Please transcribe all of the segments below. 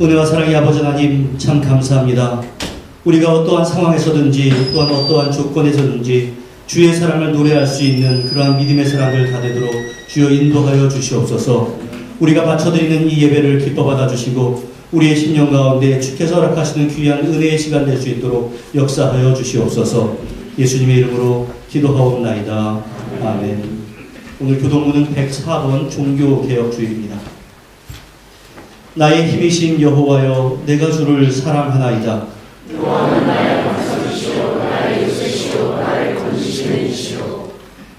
은혜와 사랑의 아버지 하나님, 참 감사합니다. 우리가 어떠한 상황에서든지 또한 어떠한 조건에서든지 주의 사랑을 노래할 수 있는 그러한 믿음의 사람들 다 되도록 주여 인도하여 주시옵소서. 우리가 바쳐드리는 이 예배를 기뻐 받아주시고 우리의 심령 가운데 주께서 허락하시는 귀한 은혜의 시간 될 수 있도록 역사하여 주시옵소서. 예수님의 이름으로 기도하옵나이다. 아멘. 오늘 교동문은 104번 종교개혁주의입니다. 나의 힘이신 여호와여, 내가 주를 사랑하나이다. 여호와는 나의 방석이시오, 나의 요새시오, 나의 건지시는 이시오.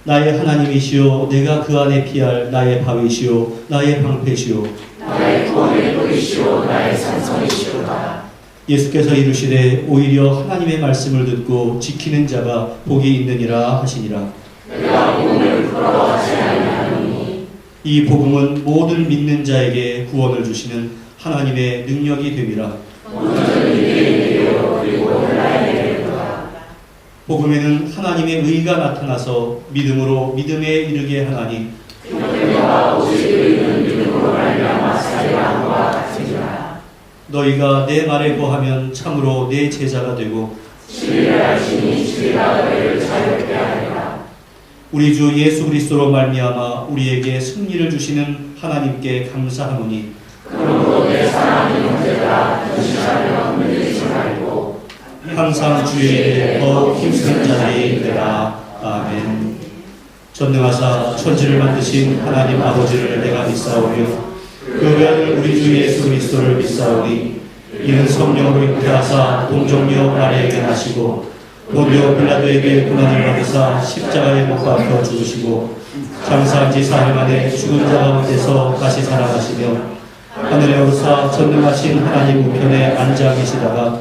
나의 하나님이시오, 내가 그 안에 피할 나의 바위시오, 나의 방패시오. 나의 구원의 도이시오, 나의 산성이시오다. 예수께서 이르시되 오히려 하나님의 말씀을 듣고 지키는 자가 복이 있느니라 하시니라. 내가 복음을 부러워하지 아니하노니 이 복음은 모든 믿는 자에게 구원을 주시는 하나님의 능력이 됨이라. 먼저 이에게 이르러 그리고 헬라에게 이르라. 복음에는 하나님의 의가 나타나서 믿음으로 믿음에 이르게 하나니 너희가 오직 의는 믿음으로 말미암아 살리라 함과 같으니라. 너희가 내 말에 거하면 참으로 내 제자가 되고 진리를 알지니 진리가 너희를 자유롭게 하리라. 우리 주 예수 그리스도로 말미암아 우리에게 승리를 주시는 하나님께 감사하노니 그러므로 내 사랑하는 형제들아 전시하며 흔들리지 말고 항상 주의 일에 더욱 힘쓰는 자들이 되라. 아멘. 전능하사 천지를 만드신 하나님 아버지를 내가 믿사오며 그 외아들 우리 주 예수 그리스도를 믿사오니 이는 성령으로 잉태하사 동정녀 마리아에게 나시고 본디오 빌라도에게 고난을 받으사 십자가에 못 박혀 죽으시고 장사한 지 사흘 만에 죽은 자 가운데서 다시 살아가시며 하늘에 오르사 전능하신 하나님 우편에 앉아 계시다가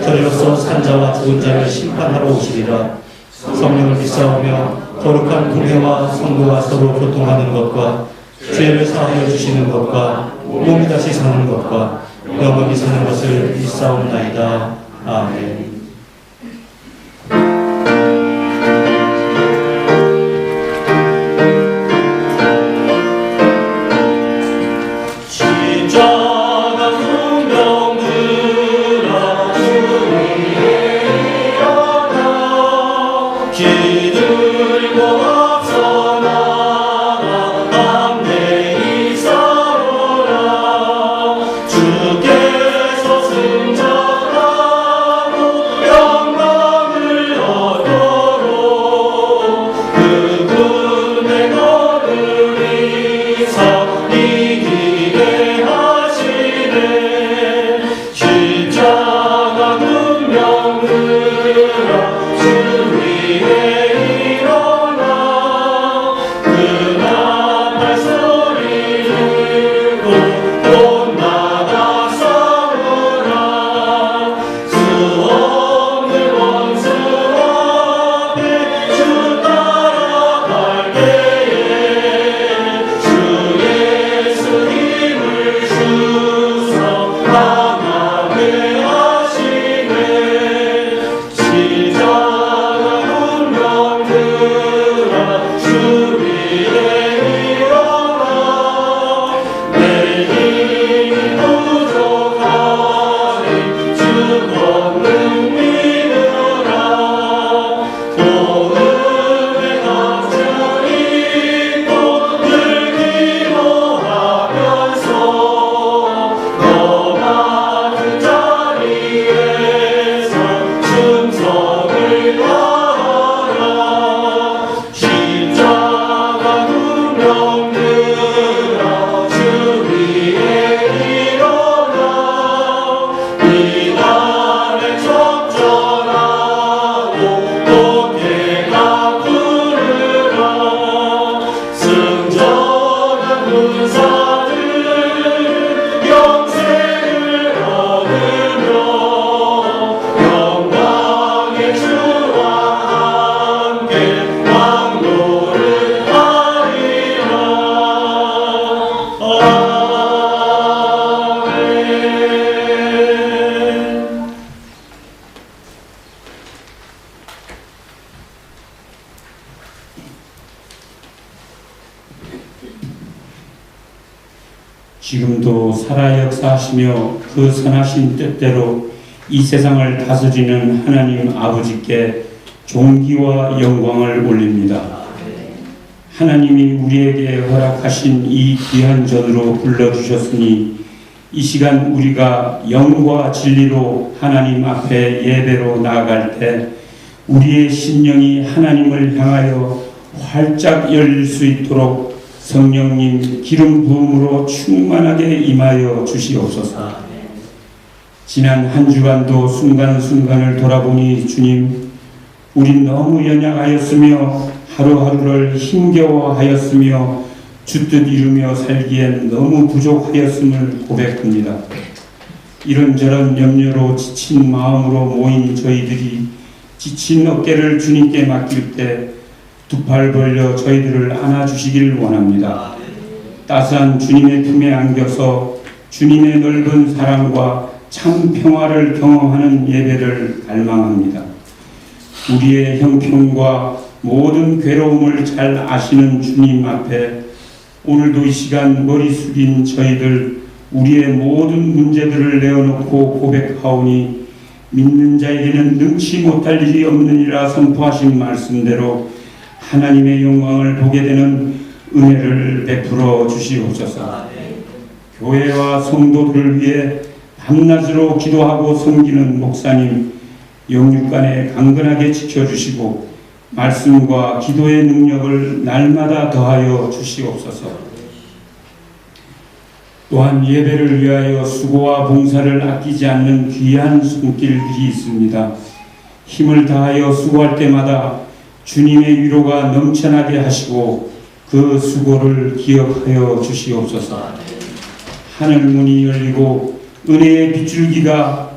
저리로서 산자와 죽은 자를 심판하러 오시리라. 성령을 믿사오며 거룩한 공회와 성도가 서로 교통하는 것과 죄를 사하여 주시는 것과 몸이 다시 사는 것과 영원히 사는 것을 믿사옵나이다. 아멘. 지금도 살아 역사하시며 그 선하신 뜻대로 이 세상을 다스리는 하나님 아버지께 존귀와 영광을 올립니다. 하나님이 우리에게 허락하신 이 귀한 전으로 불러주셨으니 이 시간 우리가 영과 진리로 하나님 앞에 예배로 나아갈 때 우리의 심령이 하나님을 향하여 활짝 열릴 수 있도록 성령님 기름 부음으로 충만하게 임하여 주시옵소서. 지난 한 주간도 순간순간을 돌아보니 주님, 우린 너무 연약하였으며 하루하루를 힘겨워하였으며 주뜻 이루며 살기엔 너무 부족하였음을 고백합니다. 이런저런 염려로 지친 마음으로 모인 저희들이 지친 어깨를 주님께 맡길 때 두 팔 벌려 저희들을 안아주시길 원합니다. 따스한 주님의 품에 안겨서 주님의 넓은 사랑과 참 평화를 경험하는 예배를 갈망합니다. 우리의 형편과 모든 괴로움을 잘 아시는 주님 앞에 오늘도 이 시간 머리 숙인 저희들 우리의 모든 문제들을 내어놓고 고백하오니 믿는 자에게는 능치 못할 일이 없느니라 선포하신 말씀대로 하나님의 영광을 보게 되는 은혜를 베풀어 주시옵소서. 교회와 성도들을 위해 밤낮으로 기도하고 섬기는 목사님 영육간에 강건하게 지켜주시고 말씀과 기도의 능력을 날마다 더하여 주시옵소서. 또한 예배를 위하여 수고와 봉사를 아끼지 않는 귀한 손길들이 있습니다. 힘을 다하여 수고할 때마다 주님의 위로가 넘쳐나게 하시고 그 수고를 기억하여 주시옵소서. 하늘문이 열리고 은혜의 빗줄기가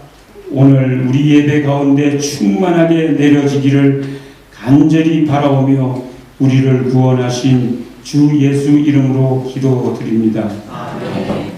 오늘 우리 예배 가운데 충만하게 내려지기를 간절히 바라오며 우리를 구원하신 주 예수 이름으로 기도드립니다. 아멘.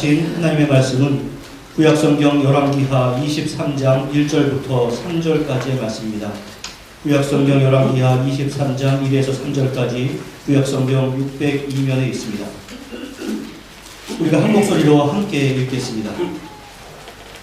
하신 하나님의 말씀은 구약성경 열왕기하 23장 1절부터 3절까지의 말씀입니다. 구약성경 열왕기하 23장 1에서 3절까지 구약성경 602면에 있습니다. 우리가 한 목소리로 함께 읽겠습니다.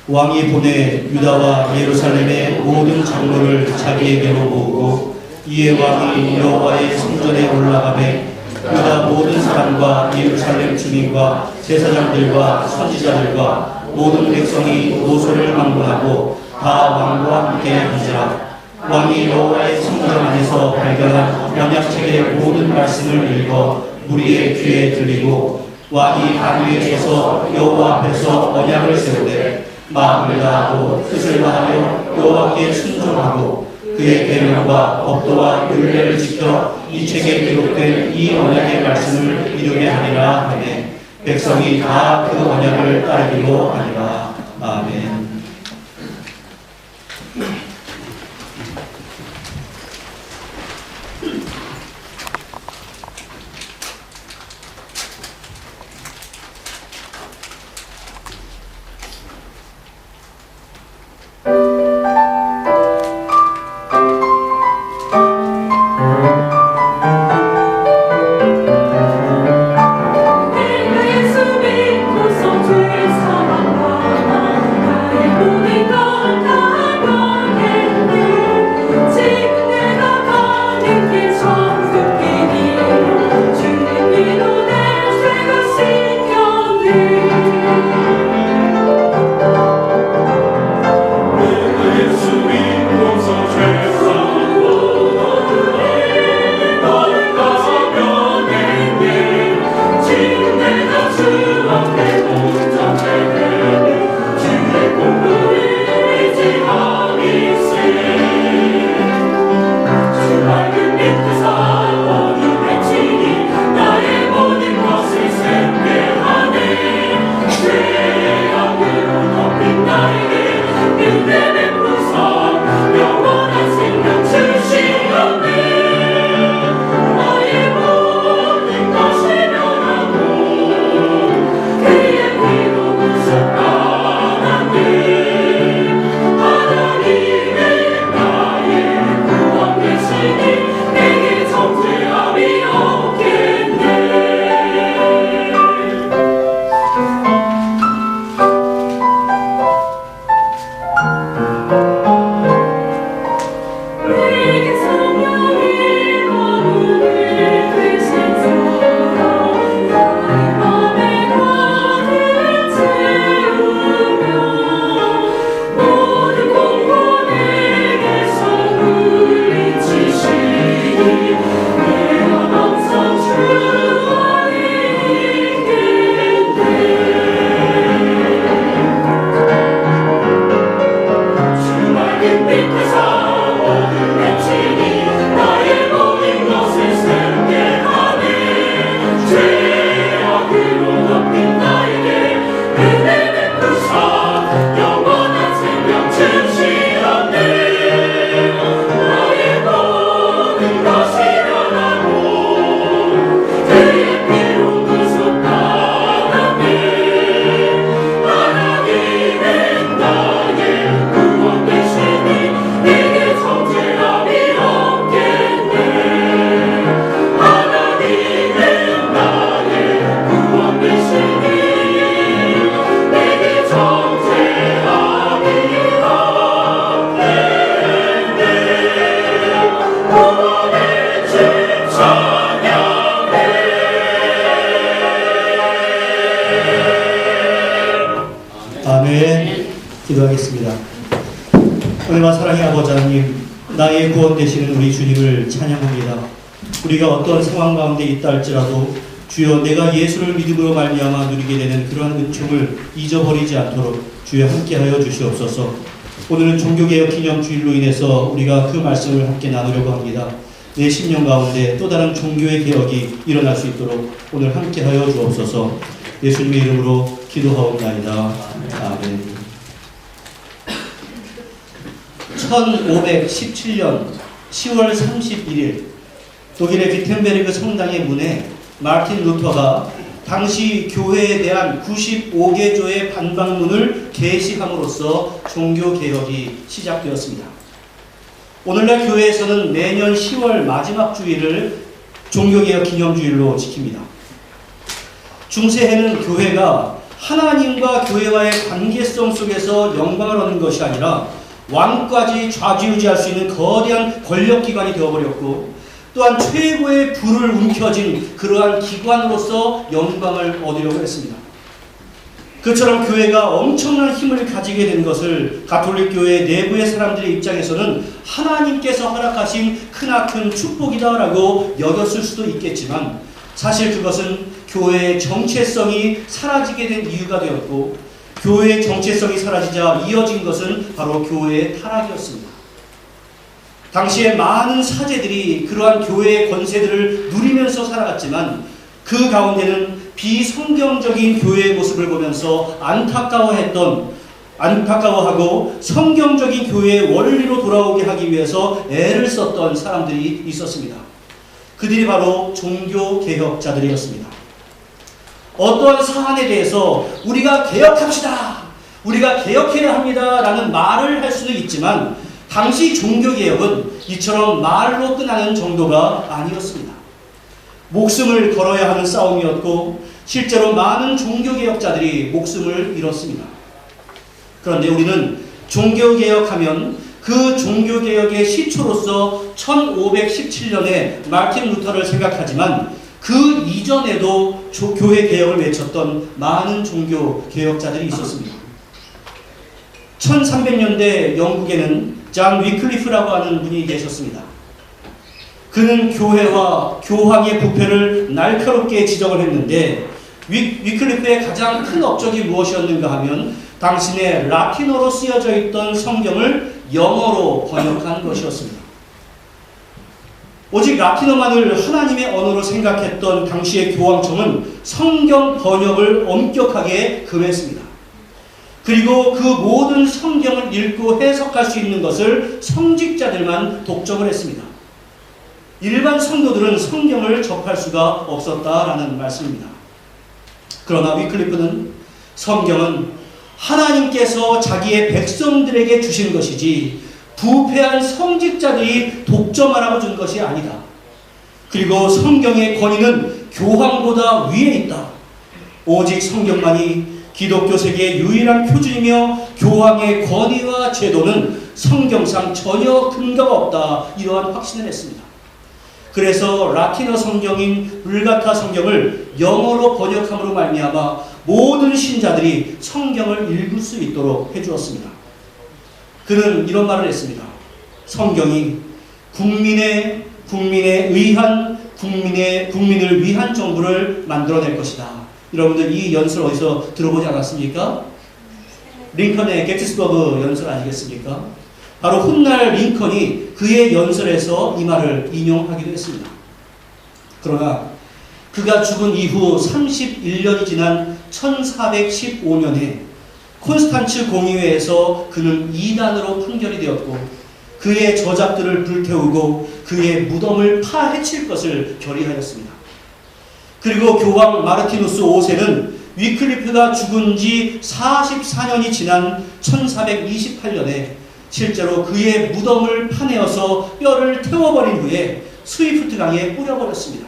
왕이 보내 유다와 예루살렘의 모든 장로를 자기에게로 모으고 이에 왕이 여호와의 성전에 올라가매 유다 모든 사람과 예루살렘 주민과 제사장들과 선지자들과 모든 백성이 노소를 망군하고 다 왕과 함께 한지라. 왕이 여호와의 성전 안에서 발견한 언약책의 모든 말씀을 읽어 무리의 귀에 들리고 왕이 단 위에 서서 여호와 앞에서 언약을 세우되 마음을 다하고 뜻을 다하여 여호와께 순종하고 그의 계명과 법도와 율례를 지켜 이 책에 기록된 이 언약의 말씀을 이루게 하리라 하매 백성이 다 그 언약을 따르기로 하리라. 아멘. 예수 믿고 성주의 사랑과 나의 기도하겠습니다. 은혜와 사랑의 아버지 하나님, 나의 구원 되시는 우리 주님을 찬양합니다. 우리가 어떤 상황 가운데 있다 할지라도 주여 내가 예수를 믿음으로 말미암아 누리게 되는 그러한 은총을 잊어버리지 않도록 주여 함께하여 주시옵소서. 오늘은 종교개혁 기념주일로 인해서 우리가 그 말씀을 함께 나누려고 합니다. 내 심령 가운데 또 다른 종교의 개혁이 일어날 수 있도록 오늘 함께하여 주옵소서. 예수님의 이름으로 기도하옵나이다. 아멘. 1517년 10월 31일 독일의 비텐베르그 성당의 문에 마르틴 루터가 당시 교회에 대한 95개조의 반박문을 게시함으로써 종교개혁이 시작되었습니다. 오늘날 교회에서는 매년 10월 마지막 주일을 종교개혁 기념주일로 지킵니다. 중세에는 교회가 하나님과 교회와의 관계성 속에서 영광을 얻는 것이 아니라 왕까지 좌지우지할 수 있는 거대한 권력기관이 되어버렸고, 또한 최고의 부를 움켜쥔 그러한 기관으로서 영광을 얻으려고 했습니다. 그처럼 교회가 엄청난 힘을 가지게 된 것을 가톨릭 교회 내부의 사람들의 입장에서는 하나님께서 허락하신 크나큰 축복이다라고 여겼을 수도 있겠지만, 사실 그것은 교회의 정체성이 사라지게 된 이유가 되었고, 교회의 정체성이 사라지자 이어진 것은 바로 교회의 타락이었습니다. 당시에 많은 사제들이 그러한 교회의 권세들을 누리면서 살아갔지만, 그 가운데는 비성경적인 교회의 모습을 보면서 안타까워하고 성경적인 교회의 원리로 돌아오게 하기 위해서 애를 썼던 사람들이 있었습니다. 그들이 바로 종교개혁자들이었습니다. 어떠한 사안에 대해서 우리가 개혁합시다, 우리가 개혁해야 합니다 라는 말을 할 수도 있지만, 당시 종교개혁은 이처럼 말로 끝나는 정도가 아니었습니다. 목숨을 걸어야 하는 싸움이었고, 실제로 많은 종교개혁자들이 목숨을 잃었습니다. 그런데 우리는 종교개혁하면 그 종교개혁의 시초로서 1517년에 마르틴 루터를 생각하지만, 그 이전에도 교회 개혁을 외쳤던 많은 종교개혁자들이 있었습니다. 1300년대 영국에는 존 위클리프라고 하는 분이 계셨습니다. 그는 교회와 교황의 부패를 날카롭게 지적을 했는데, 위클리프의 가장 큰 업적이 무엇이었는가 하면 당신의 라틴어로 쓰여져 있던 성경을 영어로 번역한 것이었습니다. 오직 라틴어만을 하나님의 언어로 생각했던 당시의 교황청은 성경 번역을 엄격하게 금했습니다. 그리고 그 모든 성경을 읽고 해석할 수 있는 것을 성직자들만 독점을 했습니다. 일반 성도들은 성경을 접할 수가 없었다라는 말씀입니다. 그러나 위클리프는 성경은 하나님께서 자기의 백성들에게 주신 것이지 부패한 성직자들이 독점하라고 준 것이 아니다. 그리고 성경의 권위는 교황보다 위에 있다. 오직 성경만이 기독교 세계의 유일한 표준이며 교황의 권위와 제도는 성경상 전혀 근거가 없다. 이러한 확신을 했습니다. 그래서 라틴어 성경인 불가타 성경을 영어로 번역함으로 말미암아 모든 신자들이 성경을 읽을 수 있도록 해주었습니다. 그는 이런 말을 했습니다. 성경이 국민을 위한 정부를 만들어낼 것이다. 여러분들 이 연설 어디서 들어보지 않았습니까? 링컨의 게티스버그 연설 아니겠습니까? 바로 훗날 링컨이 그의 연설에서 이 말을 인용하기도 했습니다. 그러나 그가 죽은 이후 31년이 지난 1415년에 콘스탄츠 공의회에서 그는 이단으로 판결이 되었고, 그의 저작들을 불태우고 그의 무덤을 파헤칠 것을 결의하였습니다. 그리고 교황 마르티누스 5세는 위클리프가 죽은 지 44년이 지난 1428년에 실제로 그의 무덤을 파내어서 뼈를 태워버린 후에 스위프트 강에 뿌려버렸습니다.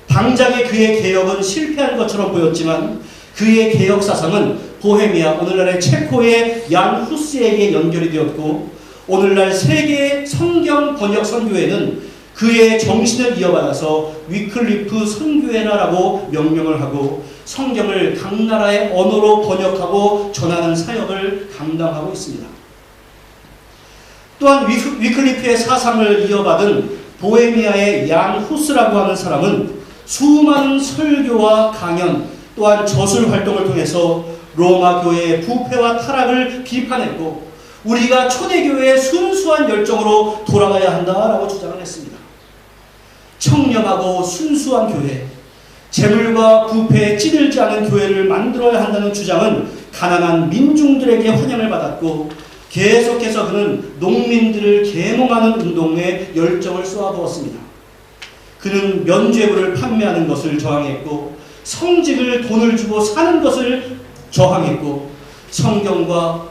당장의 그의 개혁은 실패한 것처럼 보였지만, 그의 개혁 사상은 보헤미아, 오늘날의 체코의 얀 후스에게 연결이 되었고, 오늘날 세계 성경 번역 선교회는 그의 정신을 이어받아서 위클리프 선교회라고 명명을 하고, 성경을 각 나라의 언어로 번역하고 전하는 사역을 감당하고 있습니다. 또한 위클리프의 사상을 이어받은 보헤미아의 얀 후스라고 하는 사람은 수많은 설교와 강연 또한 저술 활동을 통해서 로마 교회의 부패와 타락을 비판했고 우리가 초대교회의 순수한 열정으로 돌아가야 한다라고 주장을 했습니다. 청렴하고 순수한 교회, 재물과 부패에 찌들지 않은 교회를 만들어야 한다는 주장은 가난한 민중들에게 환영을 받았고 계속해서 그는 농민들을 계몽하는 운동에 열정을 쏘아부었습니다. 그는 면죄부를 판매하는 것을 저항했고 성직을 돈을 주고 사는 것을 저항했고 성경과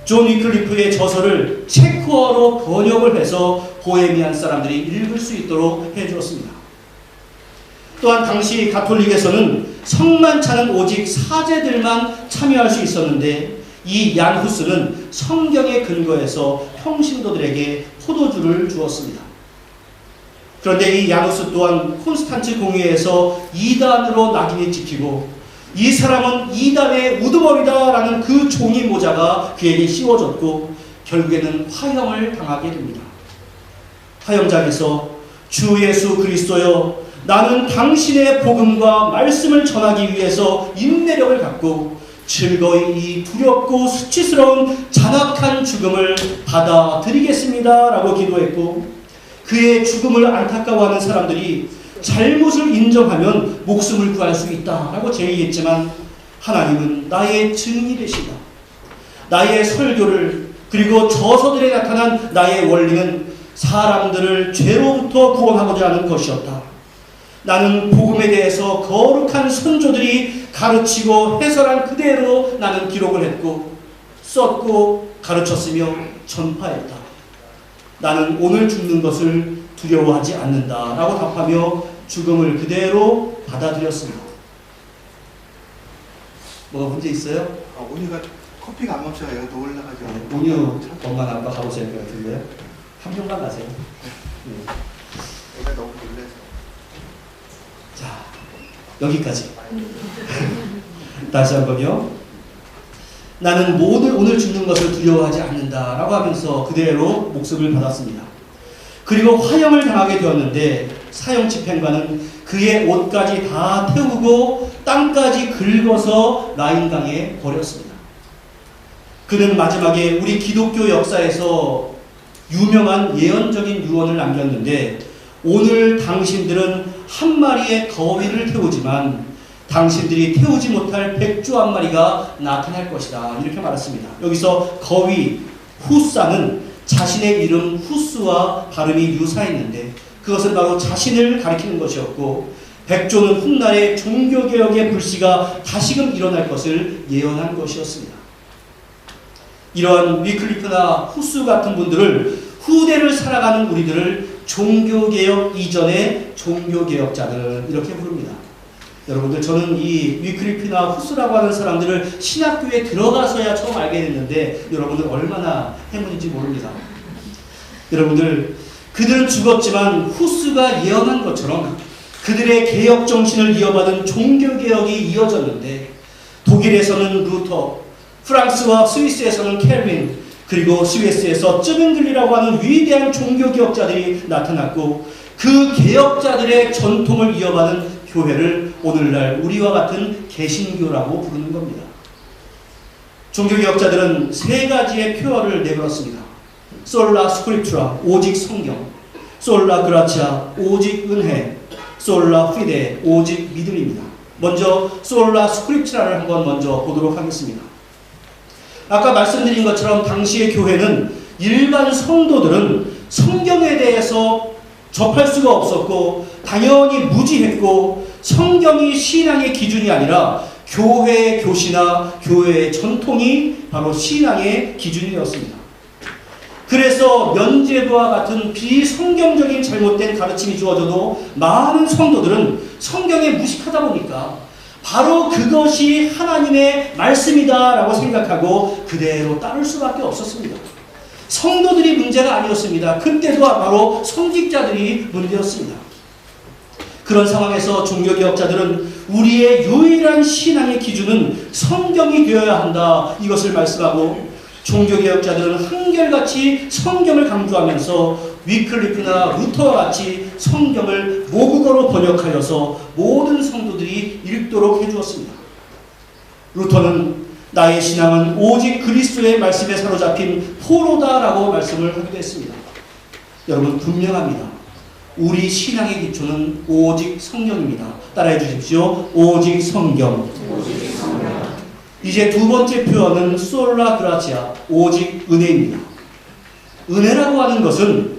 존 위클리프의 저서를 체코어로 번역을 해서 보헤미안 사람들이 읽을 수 있도록 해주었습니다. 또한 당시 가톨릭에서는 성만찬은 오직 사제들만 참여할 수 있었는데 이 얀 후스는 성경의 근거에서 평신도들에게 포도주를 주었습니다. 그런데 이 얀 후스 또한 콘스탄츠 공회에서 이단으로 낙인이 찍히고 이 사람은 이단의 우두머리다라는 그 종이 모자가 그에게 씌워졌고 결국에는 화형을 당하게 됩니다. 화형장에서 주 예수 그리스도여 나는 당신의 복음과 말씀을 전하기 위해서 인내력을 갖고 즐거이 이 두렵고 수치스러운 잔악한 죽음을 받아들이겠습니다 라고 기도했고 그의 죽음을 안타까워하는 사람들이 잘못을 인정하면 목숨을 구할 수 있다라고 제의했지만 하나님은 나의 증인이 되신다. 나의 설교를 그리고 저서들에 나타난 나의 원리는 사람들을 죄로부터 구원하고자 하는 것이었다. 나는 복음에 대해서 거룩한 선조들이 가르치고 해설한 그대로 나는 기록을 했고 썼고 가르쳤으며 전파했다. 나는 오늘 죽는 것을 두려워하지 않는다 라고 답하며 죽음을 그대로 받아들였습니다. 뭐가 문제 있어요? 온유가 커피가 안 멈춰요. 또 올라가죠. 온유 엄마 아빠 가보셔야 될 것 같은데요. 한 명만 가세요. 애가 너무 놀라서. 자, 여기까지. 다시 한번요. 나는 오늘 죽는 것을 두려워하지 않는다 라고 하면서 그대로 목숨을 받았습니다. 그리고 화형을 당하게 되었는데 사형 집행관은 그의 옷까지 다 태우고 땅까지 긁어서 라인강에 버렸습니다. 그는 마지막에 우리 기독교 역사에서 유명한 예언적인 유언을 남겼는데 오늘 당신들은 한 마리의 거위를 태우지만 당신들이 태우지 못할 백조 한 마리가 나타날 것이다. 이렇게 말했습니다. 여기서 거위, 후사는 자신의 이름 후스와 발음이 유사했는데 그것은 바로 자신을 가리키는 것이었고 백조는 훗날에 종교개혁의 불씨가 다시금 일어날 것을 예언한 것이었습니다. 이러한 위클리프나 후스 같은 분들을 후대를 살아가는 우리들을 종교개혁 이전의 종교개혁자들 이렇게 부릅니다. 여러분들 저는 이 위클리프나 후스라고 하는 사람들을 신학교에 들어가서야 처음 알게 됐는데 여러분들 얼마나 행운인지 모릅니다. 여러분들 그들은 죽었지만 후스가 예언한 것처럼 그들의 개혁 정신을 이어받은 종교개혁이 이어졌는데 독일에서는 루터, 프랑스와 스위스에서는 켈빈, 그리고 스위스에서 쯔빙글리라고 하는 위대한 종교개혁자들이 나타났고 그 개혁자들의 전통을 이어받은 교회를 오늘날 우리와 같은 개신교라고 부르는 겁니다. 종교개혁자들은 세 가지의 표어를 내걸었습니다. 솔라 스크립투라, 오직 성경, 솔라 그라치아, 오직 은혜, 솔라 피데, 오직 믿음입니다. 먼저 솔라 스크립투라를 한번 먼저 보도록 하겠습니다. 아까 말씀드린 것처럼 당시의 교회는 일반 성도들은 성경에 대해서 접할 수가 없었고 당연히 무지했고 성경이 신앙의 기준이 아니라 교회의 교시나 교회의 전통이 바로 신앙의 기준이었습니다. 그래서 면죄부와 같은 비성경적인 잘못된 가르침이 주어져도 많은 성도들은 성경에 무식하다 보니까 바로 그것이 하나님의 말씀이다라고 생각하고 그대로 따를 수밖에 없었습니다. 성도들이 문제가 아니었습니다. 그때도 바로 성직자들이 문제였습니다. 그런 상황에서 종교개혁자들은 우리의 유일한 신앙의 기준은 성경이 되어야 한다, 이것을 말씀하고, 종교개혁자들은 한결같이 성경을 강조하면서 위클리프나 루터와 같이 성경을 모국어로 번역하여서 모든 성도들이 읽도록 해주었습니다. 루터는 나의 신앙은 오직 그리스도의 말씀에 사로잡힌 포로다라고 말씀을 하기도 했습니다. 여러분, 분명합니다. 우리 신앙의 기초는 오직 성경입니다. 따라해 주십시오. 오직 성경. 이제 두 번째 표현은 솔라 그라치아, 오직 은혜입니다. 은혜라고 하는 것은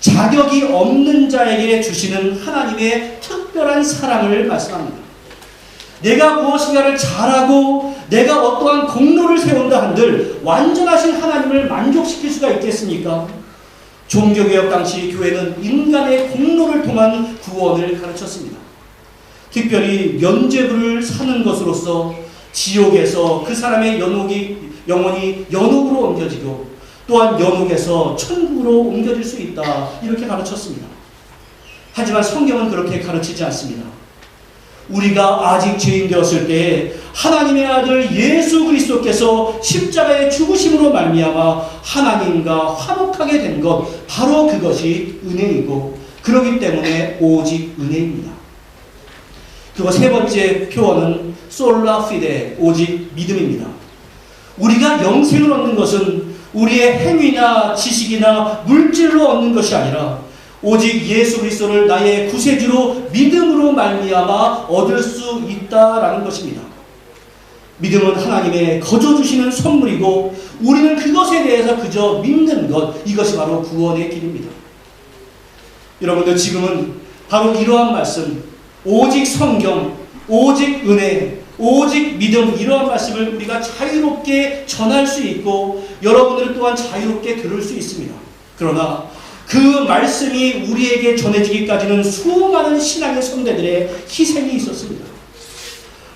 자격이 없는 자에게 주시는 하나님의 특별한 사랑을 말씀합니다. 내가 무엇인가를 잘하고 내가 어떠한 공로를 세운다 한들 완전하신 하나님을 만족시킬 수가 있겠습니까? 종교개혁 당시 교회는 인간의 공로를 통한 구원을 가르쳤습니다. 특별히 면죄부를 사는 것으로서 지옥에서 그 사람의 영혼이 연옥으로 옮겨지고 또한 연옥에서 천국으로 옮겨질 수 있다, 이렇게 가르쳤습니다. 하지만 성경은 그렇게 가르치지 않습니다. 우리가 아직 죄인 되었을 때 하나님의 아들 예수 그리스도께서 십자가의 죽으심으로 말미암아 하나님과 화목하게 된 것, 바로 그것이 은혜이고, 그렇기 때문에 오직 은혜입니다. 그리고 세 번째 표현은 솔라 피데, 오직 믿음입니다. 우리가 영생을 얻는 것은 우리의 행위나 지식이나 물질로 얻는 것이 아니라 오직 예수 그리스도를 나의 구세주로 믿음으로 말미암아 얻을 수 있다라는 것입니다. 믿음은 하나님의 거저 주시는 선물이고 우리는 그것에 대해서 그저 믿는 것, 이것이 바로 구원의 길입니다. 여러분들, 지금은 바로 이러한 말씀, 오직 성경, 오직 은혜, 오직 믿음, 이러한 말씀을 우리가 자유롭게 전할 수 있고 여러분들 또한 자유롭게 들을 수 있습니다. 그러나 그 말씀이 우리에게 전해지기까지는 수많은 신앙의 선배들의 희생이 있었습니다.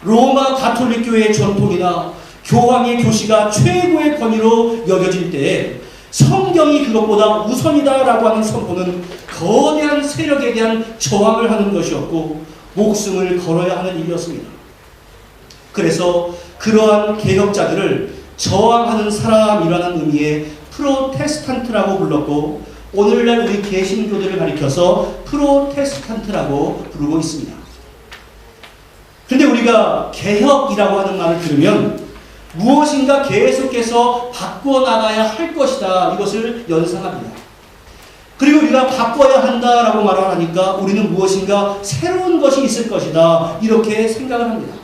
로마 가톨릭 교회의 전통이나 교황의 교시가 최고의 권위로 여겨질 때에 성경이 그것보다 우선이다라고 하는 선포는 거대한 세력에 대한 저항을 하는 것이었고 목숨을 걸어야 하는 일이었습니다. 그래서 그러한 개혁자들을 저항하는 사람이라는 의미의 프로테스탄트라고 불렀고, 오늘날 우리 개신교들을 가리켜서 프로테스탄트라고 부르고 있습니다. 그런데 우리가 개혁이라고 하는 말을 들으면 무엇인가 계속해서 바꿔나가야 할 것이다, 이것을 연상합니다. 그리고 우리가 바꿔야 한다라고 말을 하니까 우리는 무엇인가 새로운 것이 있을 것이다, 이렇게 생각을 합니다.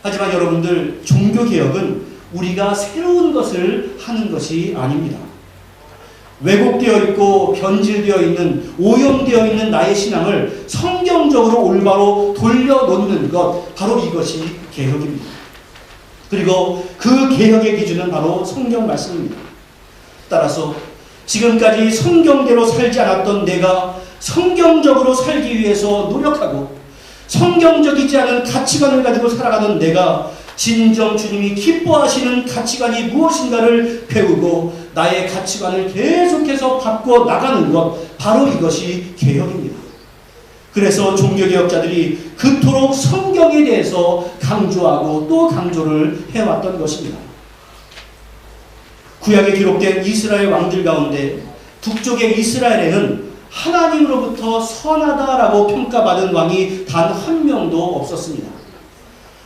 하지만 여러분들, 종교개혁은 우리가 새로운 것을 하는 것이 아닙니다. 왜곡되어 있고 변질되어 있는, 오염되어 있는 나의 신앙을 성경적으로 올바로 돌려놓는 것, 바로 이것이 개혁입니다. 그리고 그 개혁의 기준은 바로 성경 말씀입니다. 따라서 지금까지 성경대로 살지 않았던 내가 성경적으로 살기 위해서 노력하고 성경적이지 않은 가치관을 가지고 살아가던 내가 진정 주님이 기뻐하시는 가치관이 무엇인가를 배우고 나의 가치관을 계속해서 바꿔 나가는 것, 바로 이것이 개혁입니다. 그래서 종교개혁자들이 그토록 성경에 대해서 강조하고 또 강조를 해왔던 것입니다. 구약에 기록된 이스라엘 왕들 가운데 북쪽의 이스라엘에는 하나님으로부터 선하다라고 평가받은 왕이 단 한 명도 없었습니다.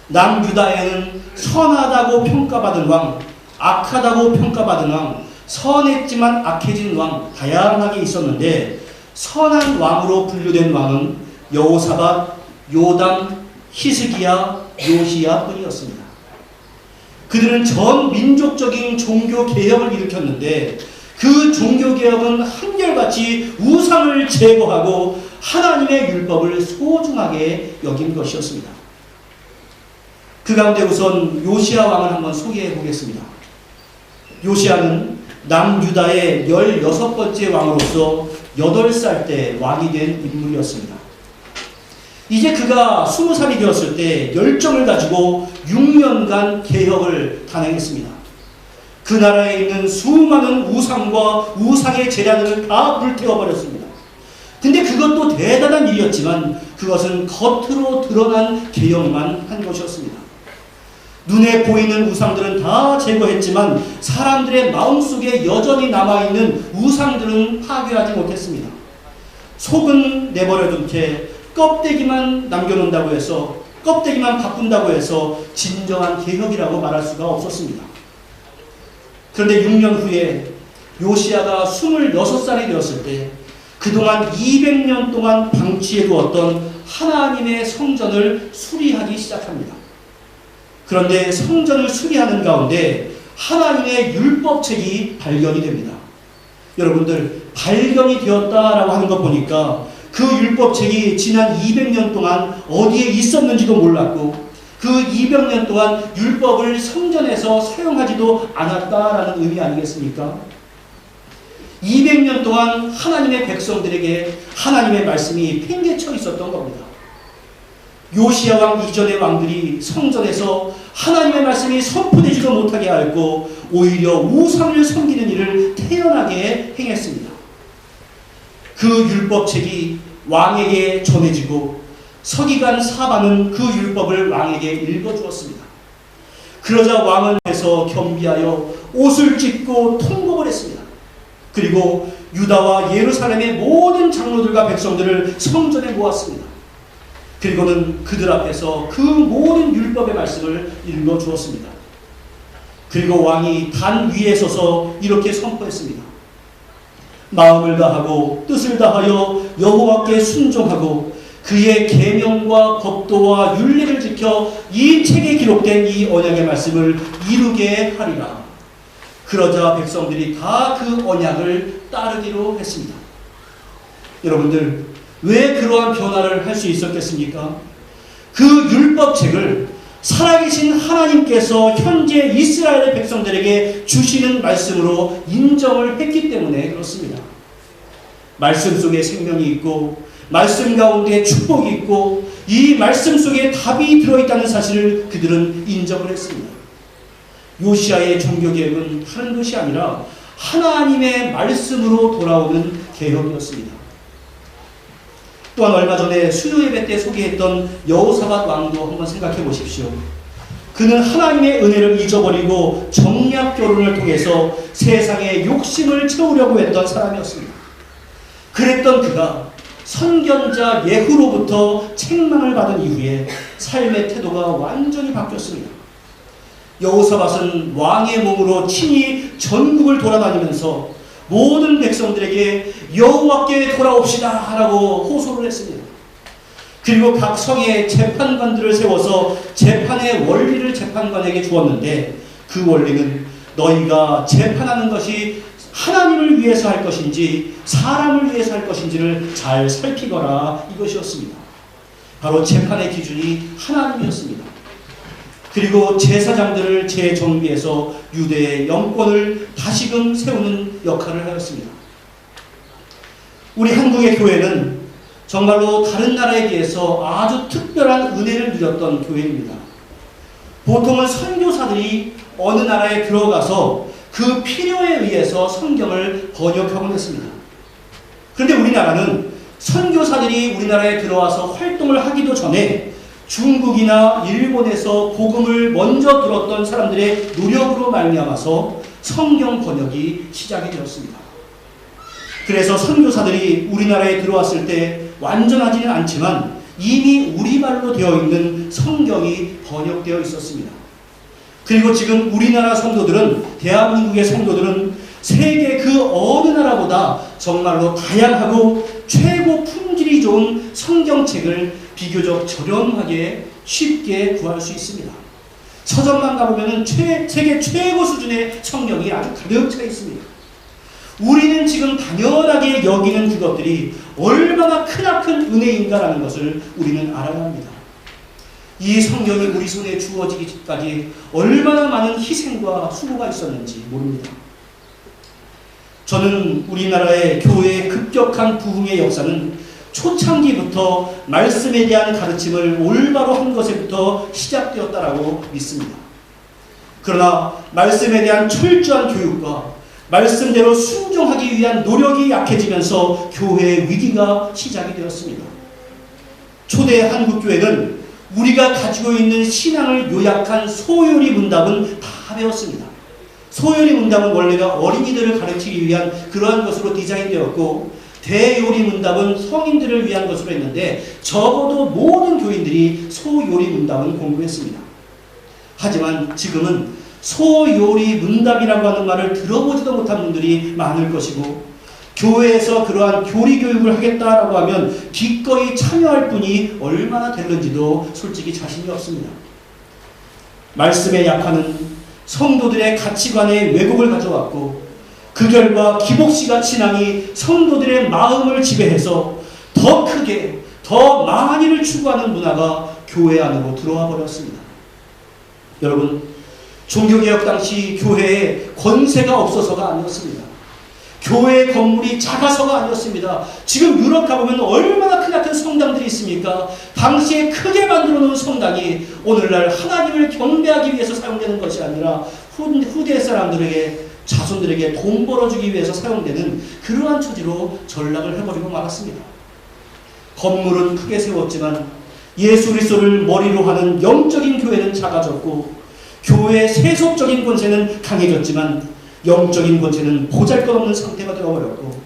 남유다에는 선하다고 평가받은 왕, 악하다고 평가받은 왕, 선했지만 악해진 왕, 다양하게 있었는데 선한 왕으로 분류된 왕은 여호사밧, 요담, 히스기야, 요시야 뿐이었습니다. 그들은 전 민족적인 종교 개혁을 일으켰는데 그 종교 개혁은 한결같이 우상을 제거하고 하나님의 율법을 소중하게 여긴 것이었습니다. 그 가운데 우선 요시야 왕을 한번 소개해 보겠습니다. 요시야는 남유다의 16번째 왕으로서 8살 때 왕이 된 인물이었습니다. 이제 그가 20살이 되었을 때 열정을 가지고 6년간 개혁을 단행했습니다. 그 나라에 있는 수많은 우상과 우상의 제단을 다 불태워버렸습니다. 근데 그 그것도 대단한 일이었지만 그것은 겉으로 드러난 개혁만 한 것이었습니다. 눈에 보이는 우상들은 다 제거했지만 사람들의 마음속에 여전히 남아있는 우상들은 파괴하지 못했습니다. 속은 내버려둔 채 껍데기만 남겨놓는다고 해서, 껍데기만 바꾼다고 해서 진정한 개혁이라고 말할 수가 없었습니다. 그런데 6년 후에 요시야가 26살이 되었을 때 그동안 200년 동안 방치해두었던 하나님의 성전을 수리하기 시작합니다. 그런데 성전을 수리하는 가운데 하나님의 율법책이 발견이 됩니다. 여러분들, 발견이 되었다라고 하는 거 보니까 그 율법책이 지난 200년 동안 어디에 있었는지도 몰랐고 그 200년 동안 율법을 성전에서 사용하지도 않았다라는 의미 아니겠습니까? 200년 동안 하나님의 백성들에게 하나님의 말씀이 팽개쳐 있었던 겁니다. 요시야 왕 이전의 왕들이 성전에서 하나님의 말씀이 선포되지도 못하게 하였고 오히려 우상을 섬기는 일을 태연하게 행했습니다. 그 율법책이 왕에게 전해지고 서기관 사반은 그 율법을 왕에게 읽어주었습니다. 그러자 왕은 에서 겸비하여 옷을 찢고 통곡을 했습니다. 그리고 유다와 예루살렘의 모든 장로들과 백성들을 성전에 모았습니다. 그리고는 그들 앞에서 그 모든 율법의 말씀을 읽어주었습니다. 그리고 왕이 단 위에 서서 이렇게 선포했습니다. 마음을 다하고 뜻을 다하여 여호와께 순종하고 그의 계명과 법도와 율례를 지켜 이 책에 기록된 이 언약의 말씀을 이루게 하리라. 그러자 백성들이 다 그 언약을 따르기로 했습니다. 여러분들, 왜 그러한 변화를 할 수 있었겠습니까? 그 율법책을 살아계신 하나님께서 현재 이스라엘 백성들에게 주시는 말씀으로 인정을 했기 때문에 그렇습니다. 말씀 속에 생명이 있고 말씀 가운데 축복이 있고 이 말씀 속에 답이 들어있다는 사실을 그들은 인정을 했습니다. 요시야의 종교개혁은 다른 것이 아니라 하나님의 말씀으로 돌아오는 개혁이었습니다. 또한 얼마 전에 수요 예배 때 소개했던 여호사밧 왕도 한번 생각해 보십시오. 그는 하나님의 은혜를 잊어버리고 정략 결혼을 통해서 세상의 욕심을 채우려고 했던 사람이었습니다. 그랬던 그가 선견자 예후로부터 책망을 받은 이후에 삶의 태도가 완전히 바뀌었습니다. 여호사밧은 왕의 몸으로 친히 전국을 돌아다니면서 모든 백성들에게 여호와께 돌아옵시다 라고 호소를 했습니다. 그리고 각 성에 재판관들을 세워서 재판의 원리를 재판관에게 주었는데 그 원리는 너희가 재판하는 것이 하나님을 위해서 할 것인지 사람을 위해서 할 것인지를 잘 살피거라, 이것이었습니다. 바로 재판의 기준이 하나님이었습니다. 그리고 제사장들을 재정비해서 유대의 영권을 다시금 세우는 역할을 하였습니다. 우리 한국의 교회는 정말로 다른 나라에 비해서 아주 특별한 은혜를 누렸던 교회입니다. 보통은 선교사들이 어느 나라에 들어가서 그 필요에 의해서 성경을 번역하곤 했습니다. 그런데 우리나라는 선교사들이 우리나라에 들어와서 활동을 하기도 전에 중국이나 일본에서 복음을 먼저 들었던 사람들의 노력으로 말미암아서 성경 번역이 시작이 되었습니다. 그래서 선교사들이 우리나라에 들어왔을 때 완전하지는 않지만 이미 우리말로 되어 있는 성경이 번역되어 있었습니다. 그리고 지금 우리나라 성도들은, 대한민국의 성도들은 세계 그 어느 나라보다 정말로 다양하고 최고 품질이 좋은 성경책을 비교적 저렴하게 쉽게 구할 수 있습니다. 서점만 가보면 세계 최고 수준의 성경이 아주 가득 차 있습니다. 우리는 지금 당연하게 여기는 그것들이 얼마나 크나큰 은혜인가라는 것을 우리는 알아야 합니다. 이 성경이 우리 손에 주어지기까지 얼마나 많은 희생과 수고가 있었는지 모릅니다. 저는 우리나라의 교회의 급격한 부흥의 역사는 초창기부터 말씀에 대한 가르침을 올바로 한 것에부터 시작되었다라고 믿습니다. 그러나 말씀에 대한 철저한 교육과 말씀대로 순종하기 위한 노력이 약해지면서 교회의 위기가 시작이 되었습니다. 초대 한국교회는 우리가 가지고 있는 신앙을 요약한 소요리 문답은 다 배웠습니다. 소요리 문답은 원래가 어린이들을 가르치기 위한 그러한 것으로 디자인되었고, 대요리 문답은 성인들을 위한 것으로 했는데 적어도 모든 교인들이 소요리 문답은 공부했습니다. 하지만 지금은 소요리 문답이라고 하는 말을 들어보지도 못한 분들이 많을 것이고, 교회에서 그러한 교리 교육을 하겠다라고 하면 기꺼이 참여할 분이 얼마나 될는지도 솔직히 자신이 없습니다. 말씀에 약하는 성도들의 가치관에 왜곡을 가져왔고, 그 결과 기복시간 신앙이 성도들의 마음을 지배해서 더 크게 더 많이를 추구하는 문화가 교회 안으로 들어와 버렸습니다. 여러분, 종교개혁 당시 교회에 권세가 없어서가 아니었습니다. 교회 건물이 작아서가 아니었습니다. 지금 유럽 가보면 얼마나 크나큰 성당들이 있습니까? 당시에 크게 만들어 놓은 성당이 오늘날 하나님을 경배하기 위해서 사용되는 것이 아니라 후대 사람들에게, 자손들에게 돈 벌어주기 위해서 사용되는 그러한 처지로 전락을 해버리고 말았습니다. 건물은 크게 세웠지만 예수 그리스도를 머리로 하는 영적인 교회는 작아졌고, 교회의 세속적인 권세는 강해졌지만 영적인 권세는 보잘것없는 상태가 되어버렸고,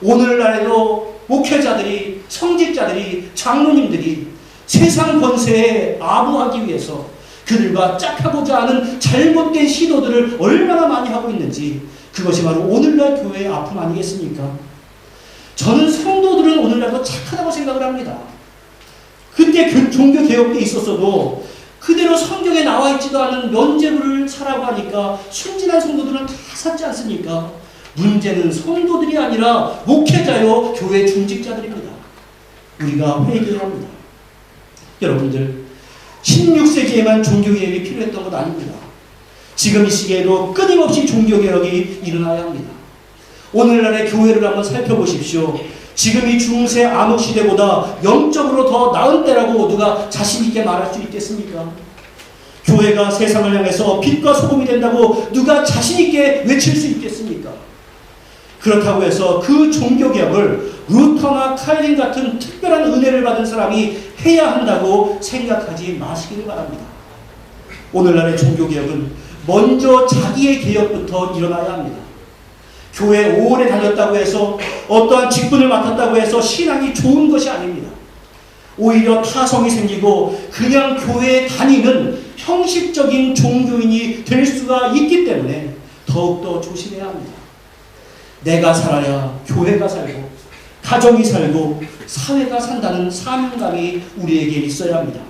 오늘날에도 목회자들이, 성직자들이, 장로님들이 세상 권세에 아부하기 위해서 그들과 짝하고자 하는 잘못된 시도들을 얼마나 많이 하고 있는지, 그것이 바로 오늘날 교회의 아픔 아니겠습니까? 저는 성도들은 오늘날도 착하다고 생각을 합니다. 그때 종교개혁 때 있었어도 그대로 성경에 나와 있지도 않은 면죄부를 사라고 하니까 순진한 성도들은 다 샀지 않습니까? 문제는 성도들이 아니라 목회자요 교회 중직자들입니다. 우리가 회개해야 합니다. 여러분들, 16세기에만 종교개혁이 필요했던 것 아닙니다. 지금 이 시기에도 끊임없이 종교개혁이 일어나야 합니다. 오늘날의 교회를 한번 살펴보십시오. 지금 이 중세 암흑시대보다 영적으로 더 나은 때라고 누가 자신있게 말할 수 있겠습니까? 교회가 세상을 향해서 빛과 소금이 된다고 누가 자신있게 외칠 수 있겠습니까? 그렇다고 해서 그 종교개혁을 루터나 칼빈 같은 특별한 은혜를 받은 사람이 해야 한다고 생각하지 마시기를 바랍니다. 오늘날의 종교개혁은 먼저 자기의 개혁부터 일어나야 합니다. 교회 오래 다녔다고 해서, 어떠한 직분을 맡았다고 해서 신앙이 좋은 것이 아닙니다. 오히려 타성이 생기고 그냥 교회에 다니는 형식적인 종교인이 될 수가 있기 때문에 더욱더 조심해야 합니다. 내가 살아야 교회가 살고 가정이 살고 사회가 산다는 사명감이 우리에게 있어야 합니다.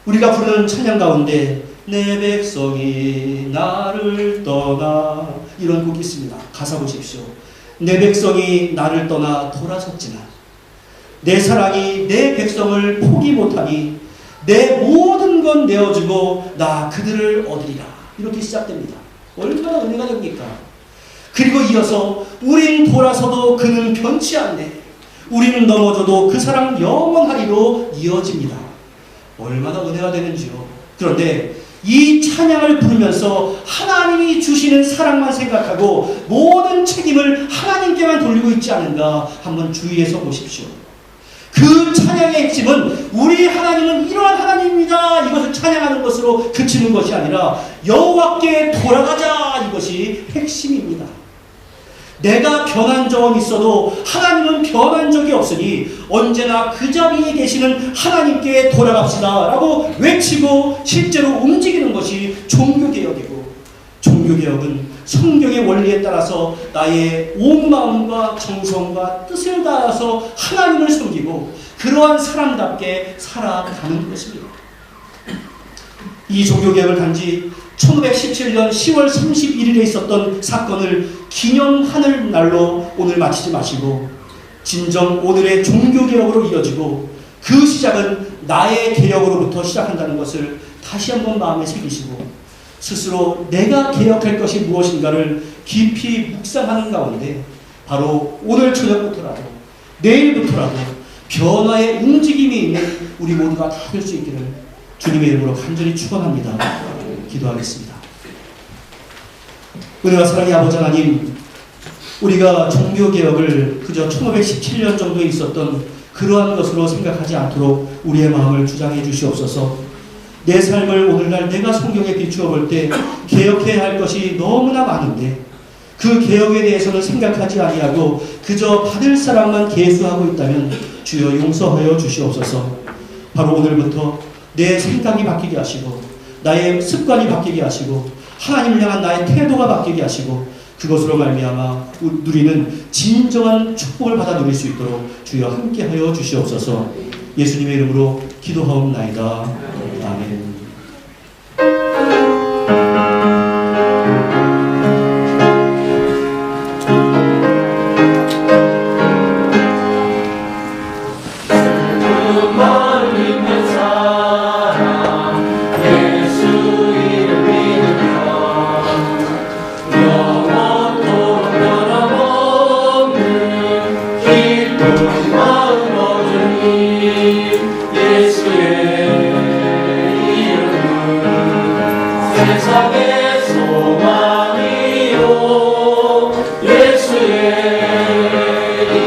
우리가 부르는 찬양 가운데 내 백성이 나를 떠나, 이런 곡이 있습니다. 가사 보십시오. 내 백성이 나를 떠나 돌아섰지만 내 사랑이 내 백성을 포기 못하니 내 모든 건 내어주고 나 그들을 얻으리라. 이렇게 시작됩니다. 얼마나 은혜가 됩니까? 그리고 이어서 우린 돌아서도 그는 변치 않네, 우리는 넘어져도 그 사랑 영원하리로 이어집니다. 얼마나 은혜가 되는지요. 그런데 이 찬양을 부르면서 하나님이 주시는 사랑만 생각하고 모든 책임을 하나님께만 돌리고 있지 않은가 한번 주의해서 보십시오. 그 찬양의 핵심은 우리 하나님은 이러한 하나님입니다, 이것을 찬양하는 것으로 그치는 것이 아니라 여호와께 돌아가자, 이것이 핵심입니다. 내가 변한 적은 있어도 하나님은 변한 적이 없으니 언제나 그 자리에 계시는 하나님께 돌아갑시다 라고 외치고 실제로 움직이는 것이 종교개혁이고, 종교개혁은 성경의 원리에 따라서 나의 온 마음과 정성과 뜻을 다해서 하나님을 섬기고 그러한 사람답게 살아가는 것입니다. 이 종교개혁을 단지 1917년 10월 31일에 있었던 사건을 기념하는 날로 오늘 마치지 마시고 진정 오늘의 종교개혁으로 이어지고 그 시작은 나의 개혁으로부터 시작한다는 것을 다시 한번 마음에 새기시고 스스로 내가 개혁할 것이 무엇인가를 깊이 묵상하는 가운데 바로 오늘 저녁부터라도 내일부터라도 변화의 움직임이 있는 우리 모두가 다 될 수 있기를 주님의 이름으로 간절히 축원합니다. 기도하겠습니다. 은혜와 사랑의 아버지 하나님, 우리가 종교개혁을 그저 1517년 정도에 있었던 그러한 것으로 생각하지 않도록 우리의 마음을 주장해 주시옵소서. 내 삶을 오늘날 내가 성경에 비추어 볼 때 개혁해야 할 것이 너무나 많은데 그 개혁에 대해서는 생각하지 아니하고 그저 받을 사람만 계수하고 있다면 주여 용서하여 주시옵소서. 바로 오늘부터 내 생각이 바뀌게 하시고 나의 습관이 바뀌게 하시고 하나님을 향한 나의 태도가 바뀌게 하시고 그것으로 말미암아 누리는 진정한 축복을 받아 누릴 수 있도록 주여 함께하여 주시옵소서. 예수님의 이름으로 기도하옵나이다. 아멘. 세상의 소망이요 예수의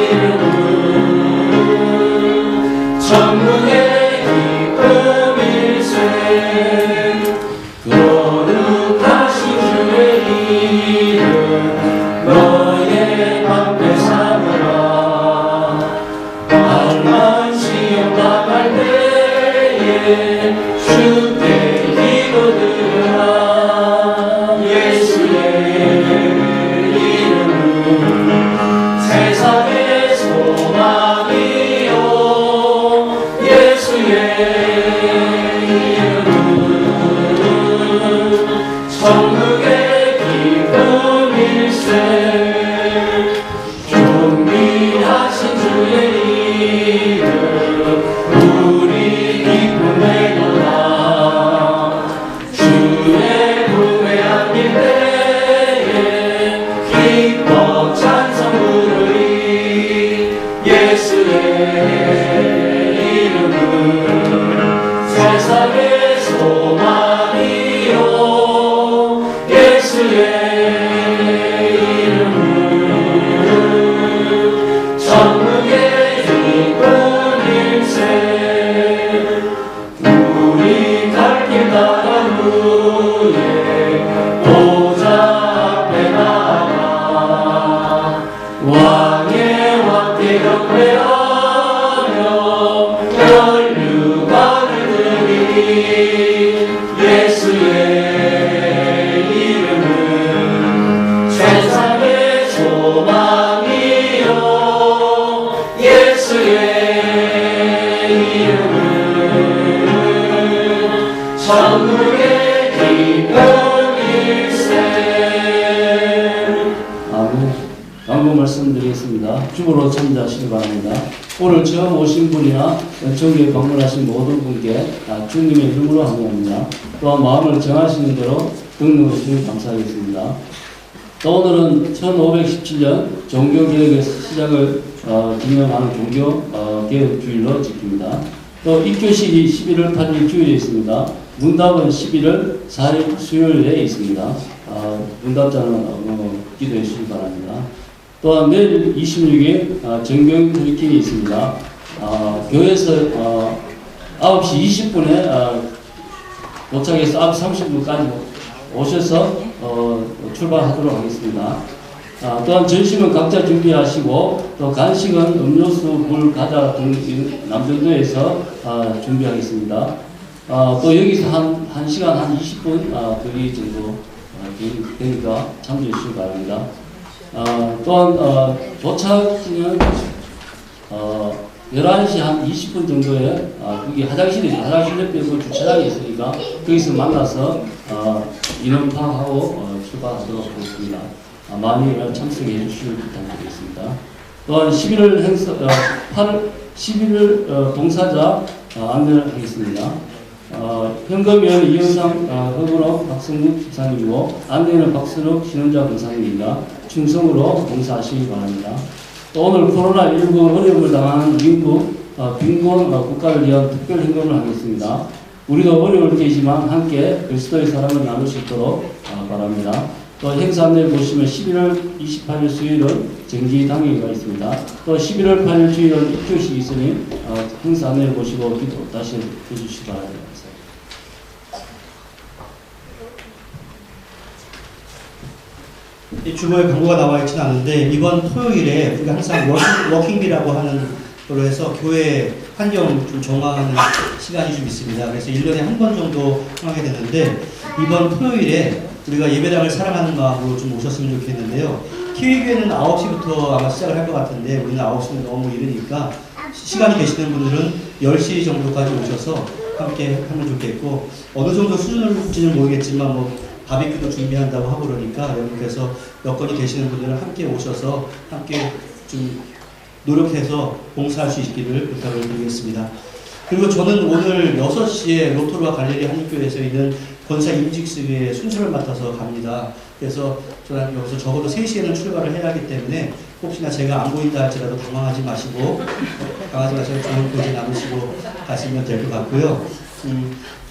이름은 천국의 기쁨일세. 거룩하신 주의 이름 너의 방패 삼으라. 악한 시험 당할 때에 주께 기도드라. 예수의 이름은 세상의 소망이요 예수의 이름은 천국의 기쁨일세. 존귀하신 주의 이름 우리 기쁨 내려라. 주의 품에 안길 때에 기뻐 찬송 부르리. 예수의 이름은 세상의 소망이요 예수의 이름은 천국의 기쁨일세. 우리 갈 길 따라 후에 보좌 앞에 나가 왕의 왕께 경배하며 혈류관을 드리리. 예수의 이름은 세상의 소망이요 예수의 이름은 천국의 기쁨일세. 아멘. 강구 말씀드리겠습니다. 주보로 참여하시기 바랍니다. 오늘 처음 오신 분이나 저기에 방문하신 모든 분께 주님의 이름으로 항의합니다. 또한 마음을 정하시는 대로 등록해 주시면 감사하겠습니다. 또 오늘은 1517년 종교개혁의 시작을 기념하는 종교개혁주일로 지킵니다. 또 입교식이 11월 8일 주일에 있습니다. 문답은 11월 4일 수요일에 있습니다. 문답자는 기도해 주시기 바랍니다. 또한 내일 26일 정경들끼리 있습니다. 교회에서 9시 20분에 도착해서 9시 30분까지 오셔서 출발하도록 하겠습니다. 또한 점심은 각자 준비하시고 또 간식은 음료수, 물, 과자 등 남정도에서 준비하겠습니다. 또 여기서 한 1시간 한 20분 거리 정도 되니까 참조해 주시기 바랍니다. 또한 도착은 11시 한 20분 정도에 거기 화장실 옆에 그 주차장이 있으니까 거기서 만나서 인원 파악하고 출발하도록 하겠습니다. 많이 참석해 주시길 부탁드리겠습니다. 또한 11월 봉사자 안내를 하겠습니다. 현금위원 이영상 허근호 박성국 집사님이고 안내는 박선욱 신원자 권사님입니다. 충성으로 봉사하시기 바랍니다. 또 오늘 코로나19 어려움을 당하는 인구 빈곤 국가를 위한 특별 헌금을 하겠습니다. 우리도 어려울 때이지만 함께 그리스도의 사랑을 나눌 수 있도록 바랍니다. 또 행사 안내 보시면 11월 28일 수요일은 정기 당회가 있습니다. 또 11월 8일 주일은 입교식이 있으니 행사 안내 보시고 기도 다시 해주시기 바랍니다. 이 주보에 광고가 나와 있지는 않은데 이번 토요일에 우리가 항상 워킹비라고 하는 걸로 해서 교회 환경 좀 정화하는 시간이 좀 있습니다. 그래서 1년에 한 번 정도 하게 되는데 이번 토요일에 우리가 예배당을 사랑하는 마음으로 좀 오셨으면 좋겠는데요. 키위교회는 9시부터 아마 시작을 할 것 같은데 우리는 9시는 너무 이르니까 시간이 되시는 분들은 10시 정도까지 오셔서 함께 하면 좋겠고 어느 정도 수준일지는 모르겠지만 뭐 바비큐도 준비한다고 하고 그러니까 여러분께서 여건이 되시는 분들은 함께 오셔서 함께 좀 노력해서 봉사할 수 있기를 부탁을 드리겠습니다. 그리고 저는 오늘 6시에 로토르와 갈릴리 한인교회에서 있는 권사 임직식의 순서를 맡아서 갑니다. 그래서 저는 여기서 적어도 3시에는 출발을 해야 하기 때문에 혹시나 제가 안 보인다 할지라도 당황하지 마시고 좋은 교제 나누시고 가시면 될 것 같고요.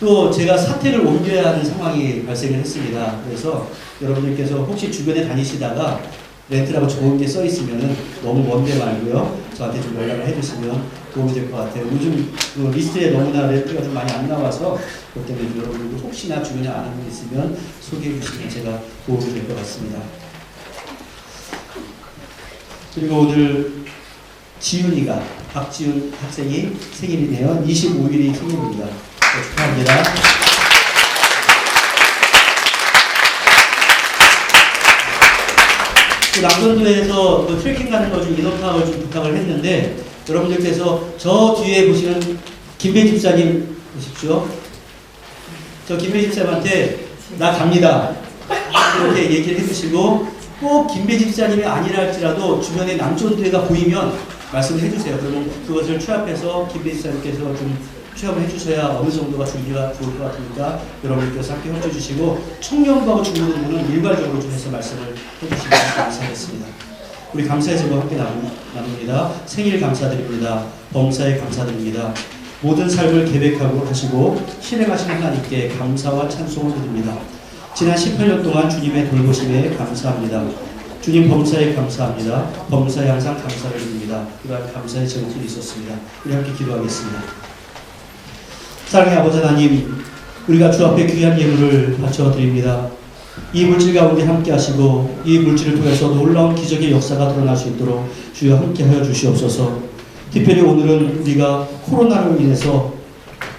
또 제가 사택을 옮겨야 하는 상황이 발생을 했습니다. 그래서 여러분들께서 혹시 주변에 다니시다가 렌트라고 좋은 게 써 있으면 너무 먼데 말고요. 저한테 좀 연락을 해주시면 도움이 될 것 같아요. 요즘 그 리스트에 너무나 렌트가 좀 많이 안 나와서 그것 때문에 여러분들 혹시나 주변에 아는 분 있으면 소개해 주시면 제가 도움이 될 것 같습니다. 그리고 오늘 지윤이가 박지윤 학생이 생일이네요. 25일이 생일입니다. 축하합니다. 그 남전도에서 그 트레킹 가는 거 좀 인원 파악을 좀 부탁을 했는데 여러분들께서 저 뒤에 보시는 김배 집사님 보십시오. 저 김배 집사님한테 나 갑니다. 이렇게 얘기를 해주시고 꼭 김배 집사님이 아니라 할지라도 주변에 남전도회가 보이면 말씀을 해주세요. 그러면 그것을 취합해서 김배 집사님께서 좀 취업을 해주셔야 어느 정도가 준비가 좋을 것 같으니까 여러분께서 함께 협조해주시고 청년부하고 중고등부는 일괄적으로 좀 해서 말씀을 해주시면 감사하겠습니다. 우리 감사의 제목 함께 나눕니다. 생일 감사드립니다. 범사에 감사드립니다. 모든 삶을 계획하고 하시고 실행하신 하나님께 감사와 찬송을 드립니다. 지난 18년 동안 주님의 돌보심에 감사합니다. 주님 범사에 감사합니다. 범사에 항상 감사를 드립니다. 이러한 감사의 제목들이 있었습니다. 우리 함께 기도하겠습니다. 사랑의 아버지 하나님, 우리가 주 앞에 귀한 예물을 바쳐드립니다. 이 물질 가운데 함께 하시고 이 물질을 통해서 놀라운 기적의 역사가 드러날 수 있도록 주여 함께하여 주시옵소서. 특별히 오늘은 우리가 코로나로 인해서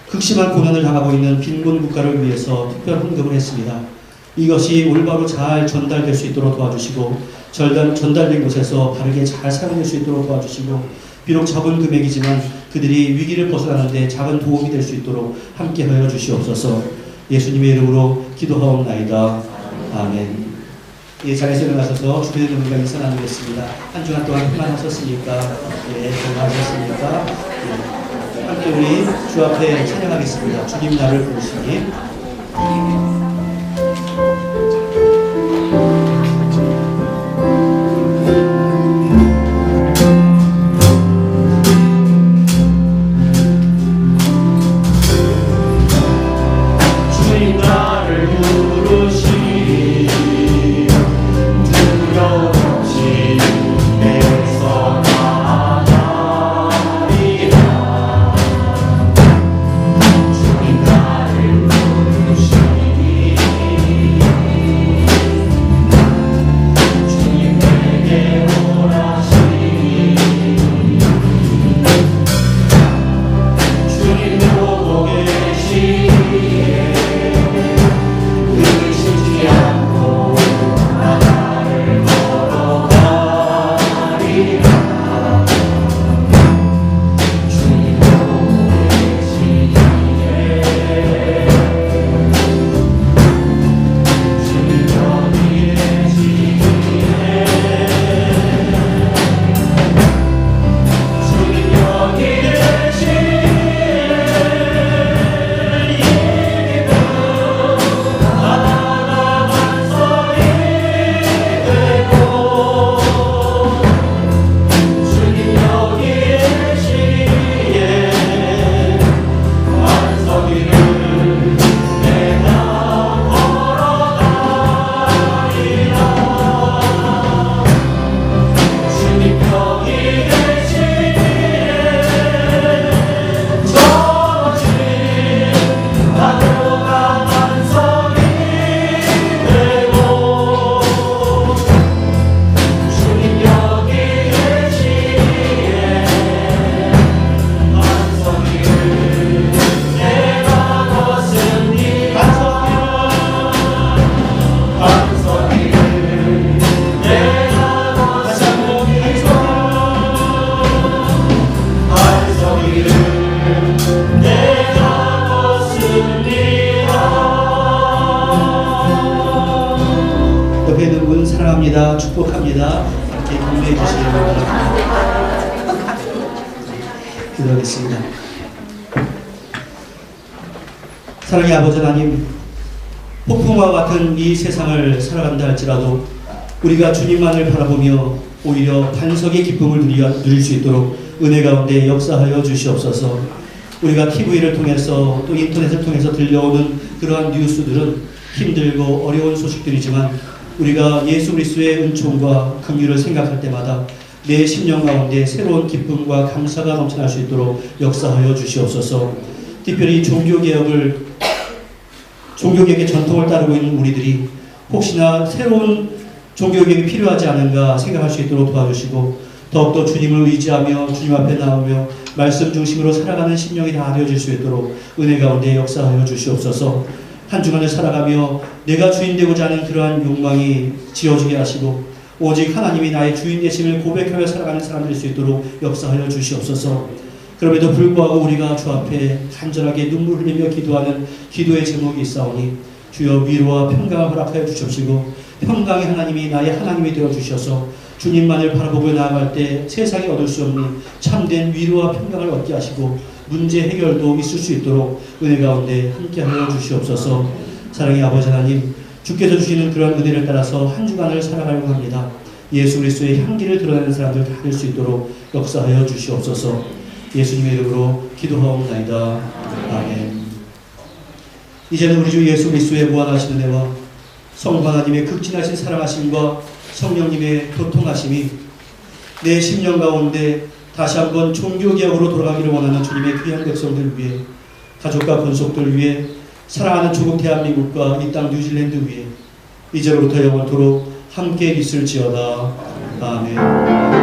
극심한 고난을 당하고 있는 빈곤 국가를 위해서 특별 헌금을 했습니다. 이것이 올바로 잘 전달될 수 있도록 도와주시고 전달된 곳에서 바르게 잘 사용될 수 있도록 도와주시고 비록 작은 금액이지만 그들이 위기를 벗어나는데 작은 도움이 될 수 있도록 함께하여 주시옵소서. 예수님의 이름으로 기도하옵나이다. 아멘. 예, 자리에서 일어나셔서 주변의 분들과 인사 나누겠습니다. 한 주간 동안 평안하셨습니까? 예, 건강하셨습니까? 예, 함께 우리 주 앞에 찬양하겠습니다. 주님 나를 부르시니. 주님 나를 부르시니 축복합니다. 축복합니다. 함께 공유해 주시기 바랍니다. 기도하겠습니다. 사랑의 아버지 하나님, 폭풍과 같은 이 세상을 살아간다 할지라도 우리가 주님만을 바라보며 오히려 반석의 기쁨을 누릴 수 있도록 은혜 가운데 역사하여 주시옵소서. 우리가 TV를 통해서 또 인터넷을 통해서 들려오는 그러한 뉴스들은 힘들고 어려운 소식들이지만 우리가 예수 그리스도의 은총과 긍휼을 생각할 때마다 내 심령 가운데 새로운 기쁨과 감사가 넘쳐날 수 있도록 역사하여 주시옵소서. 특별히 종교개혁의 전통을 따르고 있는 우리들이 혹시나 새로운 종교개혁이 필요하지 않은가 생각할 수 있도록 도와주시고 더욱더 주님을 의지하며 주님 앞에 나오며 말씀 중심으로 살아가는 심령이 다 되어질 수 있도록 은혜 가운데 역사하여 주시옵소서. 한 주간을 살아가며 내가 주인 되고자 하는 그러한 욕망이 지어지게 하시고 오직 하나님이 나의 주인 되심을 고백하며 살아가는 사람 될 수 있도록 역사하여 주시옵소서. 그럼에도 불구하고 우리가 주 앞에 간절하게 눈물 흘리며 기도하는 기도의 제목이 있사오니 주여 위로와 평강을 허락하여 주시옵시고 평강의 하나님이 나의 하나님이 되어 주셔서 주님만을 바라보고 나아갈 때 세상에 얻을 수 없는 참된 위로와 평강을 얻게 하시고 문제 해결도 있을 수 있도록 은혜 가운데 함께하여 주시옵소서. 사랑의 아버지 하나님, 주께서 주시는 그런 은혜를 따라서 한 주간을 살아가려고 합니다. 예수 그리스도의 향기를 드러내는 사람들 다 될 수 있도록 역사하여 주시옵소서. 예수님의 이름으로 기도하옵나이다. 아멘. 이제는 우리 주 예수 그리스도의 무한하신 은혜와 성부 하나님의 극진하신 사랑하심과 성령님의 교통하심이 내 심령 가운데 다시 한번 종교개혁으로 돌아가기를 원하는 주님의 귀한 백성들 위해, 가족과 권속들 위해, 사랑하는 조국 대한민국과 이 땅 뉴질랜드 위해 이제로부터 영원토록 함께 있을지어다. 아멘.